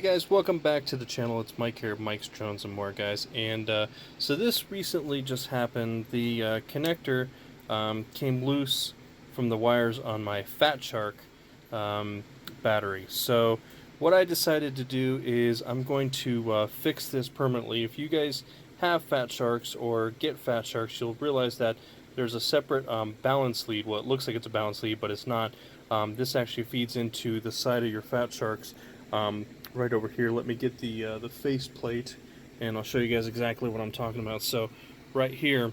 Hey guys, welcome back to the channel. It's Mike here, Mike's Drones and More, guys. And so this recently just happened. The connector came loose from the wires on my Fat Shark battery. So what I decided to do is I'm going to fix this permanently. If you guys have Fat Sharks or get Fat Sharks, you'll realize that there's a separate balance lead. Well, it looks like it's a balance lead, but it's not. This actually feeds into the side of your Fat Sharks. Right over here. Let me get the face plate, and I'll show you guys exactly what I'm talking about. So, right here,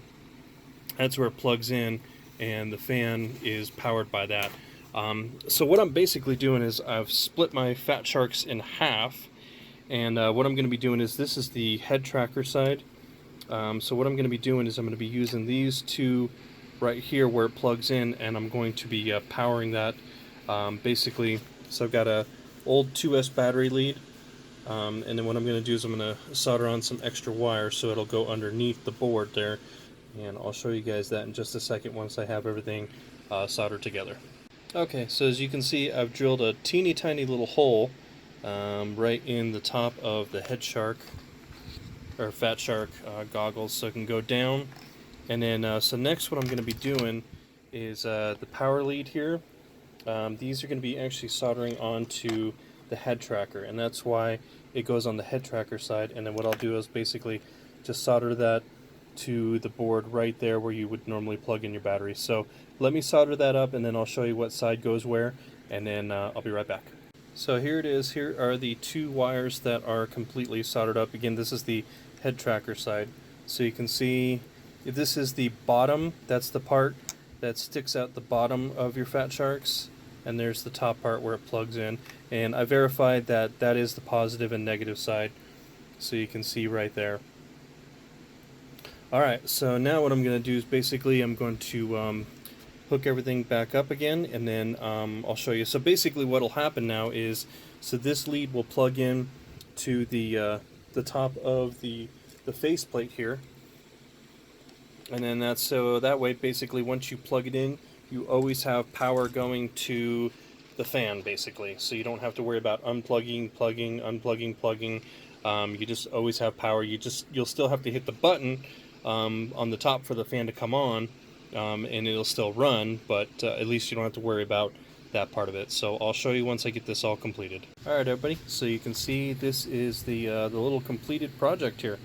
that's where it plugs in, and the fan is powered by that. So what I'm basically doing is I've split my Fat Sharks in half, and what I'm going to be doing is this is the head tracker side. So what I'm going to be doing is I'm going to be using these two right here where it plugs in, and I'm going to be powering that basically. So I've got a old 2S battery lead, and then what I'm going to do is I'm going to solder on some extra wire so it'll go underneath the board there, and I'll show you guys that in just a second once I have everything soldered together. Okay, so as you can see, I've drilled a teeny tiny little hole right in the top of the head shark or Fat Shark goggles, so it can go down. And then so next what I'm going to be doing is the power lead here. These are going to be actually soldering onto the head tracker, and that's why it goes on the head tracker side. And then what I'll do is basically just solder that to the board right there where you would normally plug in your battery. So let me solder that up, and then I'll show you what side goes where, and then I'll be right back. So here it is. Here are the two wires that are completely soldered up. Again, this is the head tracker side. So you can see if this is the bottom, that's the part that sticks out the bottom of your Fat Sharks, and there's the top part where it plugs in, and I verified that that is the positive and negative side, so you can see right there. Alright, so now what I'm going to do is basically I'm going to hook everything back up again, and then I'll show you. So basically what will happen now is, so this lead will plug in to the top of the faceplate here. And then that's so that way basically once you plug it in, you always have power going to the fan basically. So you don't have to worry about unplugging, plugging, unplugging, plugging. You just always have power. You'll still have to hit the button on the top for the fan to come on, and it'll still run, but at least you don't have to worry about that part of it. So I'll show you once I get this all completed. Alright everybody, so you can see this is the little completed project here.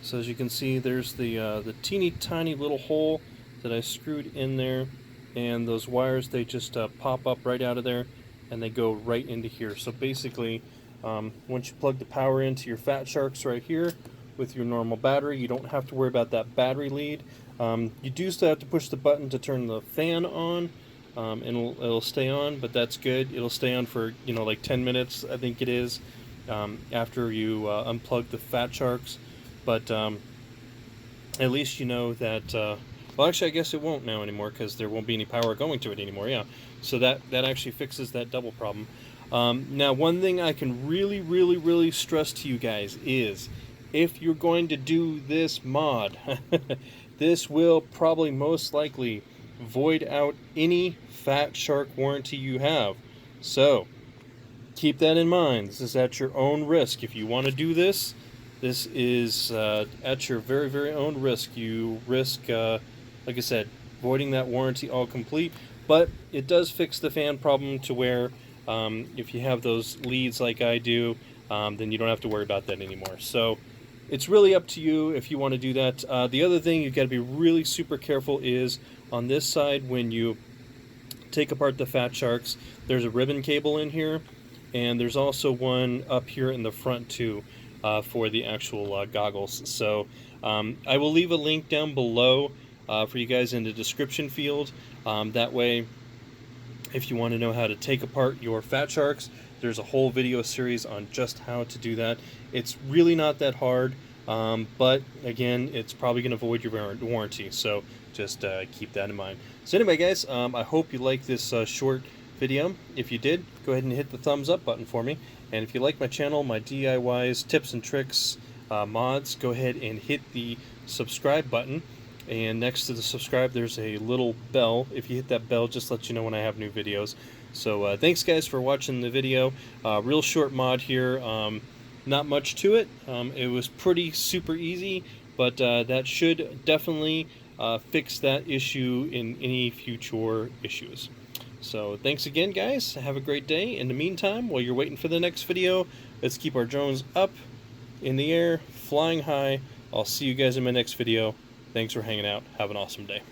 So as you can see, there's the teeny tiny little hole that I screwed in there, and those wires, they just pop up right out of there and they go right into here. So basically once you plug the power into your Fat Sharks right here with your normal battery, you don't have to worry about that battery lead. You do still have to push the button to turn the fan on, and it'll stay on, but that's good. It'll stay on for like 10 minutes I think it is, after you unplug the Fat Sharks. But at least you know that, well actually I guess it won't now anymore because there won't be any power going to it anymore, yeah. So that actually fixes that double problem. Now one thing I can really stress to you guys is, if you're going to do this mod, this will probably most likely void out any Fat Shark warranty you have. So keep that in mind. This is at your own risk. If you want to do this, this is at your very own risk. You risk, like I said, voiding that warranty all complete, but it does fix the fan problem to where if you have those leads like I do, then you don't have to worry about that anymore. So it's really up to you if you want to do that. The other thing you've got to be really super careful is on this side, when you take apart the Fat Sharks, there's a ribbon cable in here, and there's also one up here in the front too. For the actual goggles. So I will leave a link down below for you guys in the description field. That way, if you want to know how to take apart your Fat Sharks, there's a whole video series on just how to do that. It's really not that hard, but again, it's probably going to void your warranty, so just keep that in mind. So anyway guys, I hope you like this short video. If you did, go ahead and hit the thumbs up button for me. And if you like my channel, my DIYs, tips and tricks, mods, go ahead and hit the subscribe button. And next to the subscribe, there's a little bell. If you hit that bell, just lets you know when I have new videos. So thanks guys for watching the video. Real short mod here. not much to it. It was pretty super easy, but that should definitely fix that issue in any future issues. So thanks again, guys. Have a great day. In the meantime, while you're waiting for the next video, let's keep our drones up in the air, flying high. I'll see you guys in my next video. Thanks for hanging out. Have an awesome day.